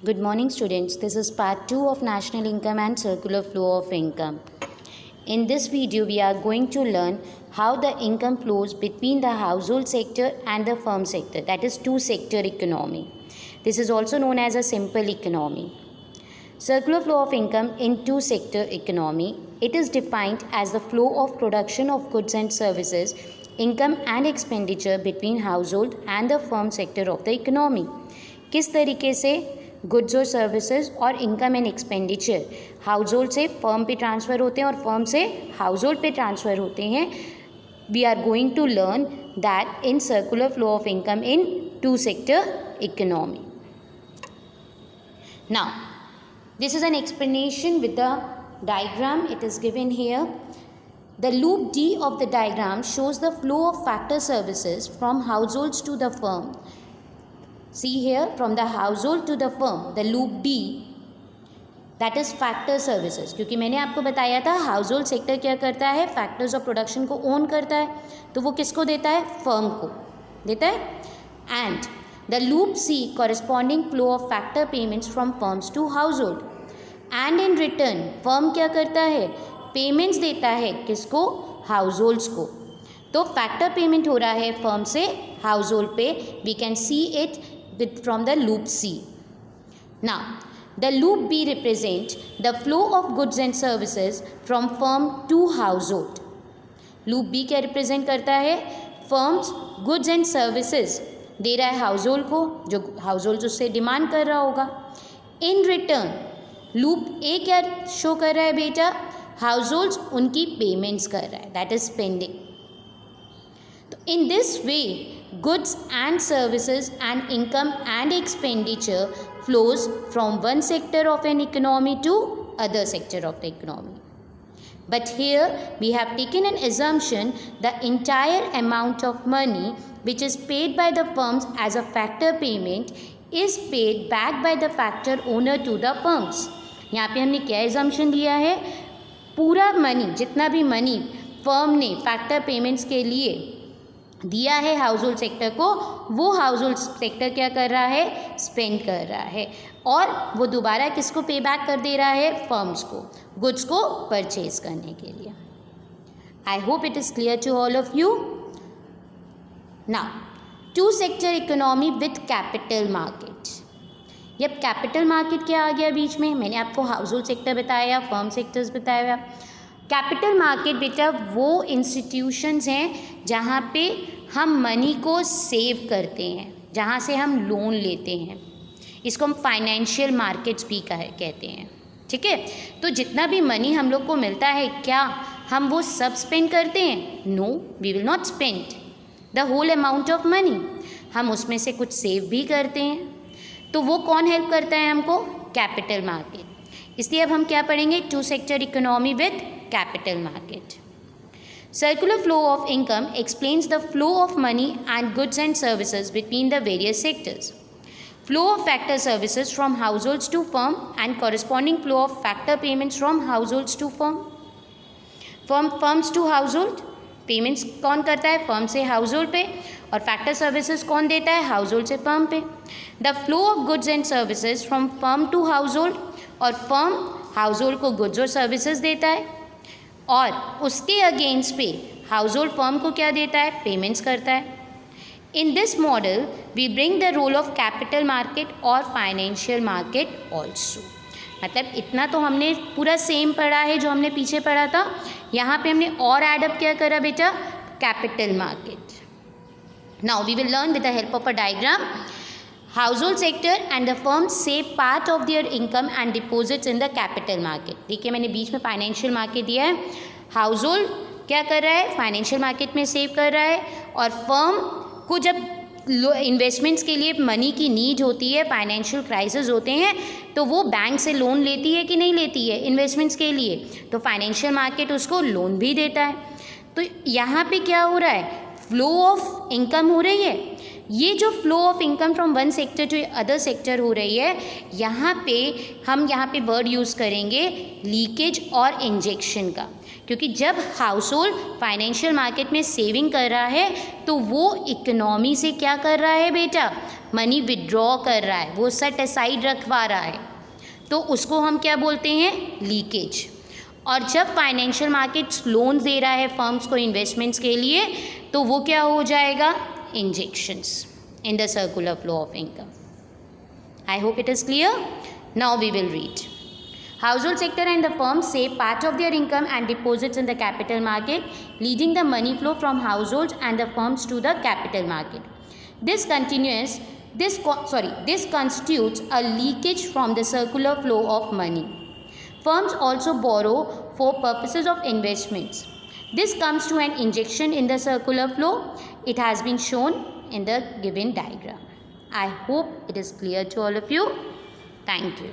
Good morning, students. This is part 2 of National Income and Circular Flow of Income. In this video, we are going to learn how the income flows between the household sector and the firm sector, that is two-sector economy. This is also known as a simple economy. Circular flow of income in two-sector economy. It is defined as the flow of production of goods and services, income and expenditure between household and the firm sector of the economy. किस तरीके से goods और services और income and expenditure house से firm पे transfer होते हैं और फर्म से हाउस पे ट्रांसफ़र होते हैं. We are going to learn that in circular flow of income in two sector economy. Now this is an explanation with the diagram. It is given here. The loop D of the diagram shows the flow of factor services from households to the firm. See here, from the household to the firm, the loop D, that is factor services. क्योंकि मैंने आपको बताया था household sector क्या करता है, factors of production को own करता है, तो वो किसको देता है, फर्म को देता है. And the loop C corresponding flow of factor payments from firms to household. And in return firm क्या करता है, पेमेंट्स देता है किसको, हाउसहोल्ड्स को. तो फैक्टर पेमेंट हो रहा है फर्म से हाउसहोल्ड पे. We can see it from the loop C. Now, the loop B represents the flow of goods and services from firm to household. Loop B क्या represent करता है, firms goods and services दे रहा है household को, जो household उससे demand कर रहा होगा. इन रिटर्न लूप ए क्या शो कर रहा है बेटा, हाउसहोल्ड्स उनकी पेमेंट्स कर रहा है, दैट इज स्पेंडिंग. तो in this way goods and services and income and expenditure flows from one sector of an economy to other sector of the economy. But here we have taken an assumption the entire amount of money which is paid by the firms as a factor payment is paid back by the factor owner to the firms. यहाँ पे हमने क्या assumption लिया है, पूरा money, जितना भी money firm ने फैक्टर पेमेंट्स के लिए दिया है हाउसहोल्ड सेक्टर को, वो हाउसहोल्ड सेक्टर क्या कर रहा है, स्पेंड कर रहा है, और वो दोबारा किसको पे बैक कर दे रहा है, फर्म्स को, गुड्स को परचेज करने के लिए. I hope it is clear to all of you. Now two sector economy with capital market. अब कैपिटल मार्केट क्या आ गया बीच में, मैंने आपको हाउसहोल्ड सेक्टर बताया, फर्म सेक्टर्स बताया. कैपिटल मार्केट बेटा वो इंस्टीट्यूशंस हैं जहाँ पे हम मनी को सेव करते हैं, जहाँ से हम लोन लेते हैं. इसको हम फाइनेंशियल मार्केट्स भी कहते हैं. ठीक है, तो जितना भी मनी हम लोग को मिलता है, क्या हम वो सब स्पेंड करते हैं, no, we will not spend the whole amount of money. हम उसमें से कुछ सेव भी करते हैं. तो वो कौन हेल्प करता है हमको, कैपिटल मार्केट. इसलिए अब हम क्या पढ़ेंगे, two sector economy with capital market. Circular flow of income explains the flow of money and goods and services between the various sectors. Flow of factor services from households to firm and corresponding flow of factor payments from households to firm. Firms to household, payments कौन करता है, firm से household पे, और factor services कौन देता है, household से firm पे. The flow of goods and services from firm to household, और firm household को goods और services देता है, और उसके अगेंस्ट पे हाउसहोल्ड फर्म को क्या देता है, पेमेंट्स करता है. In this model we bring the role of capital market और फाइनेंशियल मार्केट ऑल्सो. मतलब इतना तो हमने पूरा सेम पढ़ा है जो हमने पीछे पढ़ा था, यहाँ पे हमने और एडअप क्या करा बेटा, capital market. Now we will learn with the help of a diagram. Household sector and the firm save part of their income and deposits in the capital market. देखिए मैंने बीच में फाइनेंशियल मार्केट दिया है. Household क्या कर रहा है, financial market में सेव कर रहा है, और फर्म को जब इन्वेस्टमेंट्स के लिए मनी की नीड होती है, फाइनेंशियल क्राइसिस होते हैं, तो वो बैंक से लोन लेती है कि नहीं लेती है इन्वेस्टमेंट्स के लिए, तो फाइनेंशियल मार्केट उसको लोन भी देता है. तो यहाँ पे क्या हो रहा है, फ्लो ऑफ इनकम हो रही है. ये जो flow of income from one sector to other sector हो रही है, यहाँ पे वर्ड यूज़ करेंगे लीकेज और इंजेक्शन का, क्योंकि जब हाउस होल्ड फाइनेंशियल मार्केट में सेविंग कर रहा है तो वो इकोनॉमी से क्या कर रहा है बेटा, मनी विड्रॉ कर रहा है, वो सेट असाइड रखवा रहा है, तो उसको हम क्या बोलते हैं, लीकेज। और जब फाइनेंशियल मार्केट्स लोन्स दे रहा है फर्म्स को इन्वेस्टमेंट्स के लिए, तो वो क्या हो जाएगा, injections in the circular flow of income. I hope it is clear. Now we will read. Household sector and the firms save part of their income and deposits in the capital market, leading the money flow from households and the firms to the capital market. This constitutes a leakage from the circular flow of money. Firms also borrow for purposes of investments. This comes to an injection in the circular flow. It has been shown in the given diagram. I hope it is clear to all of you. Thank you.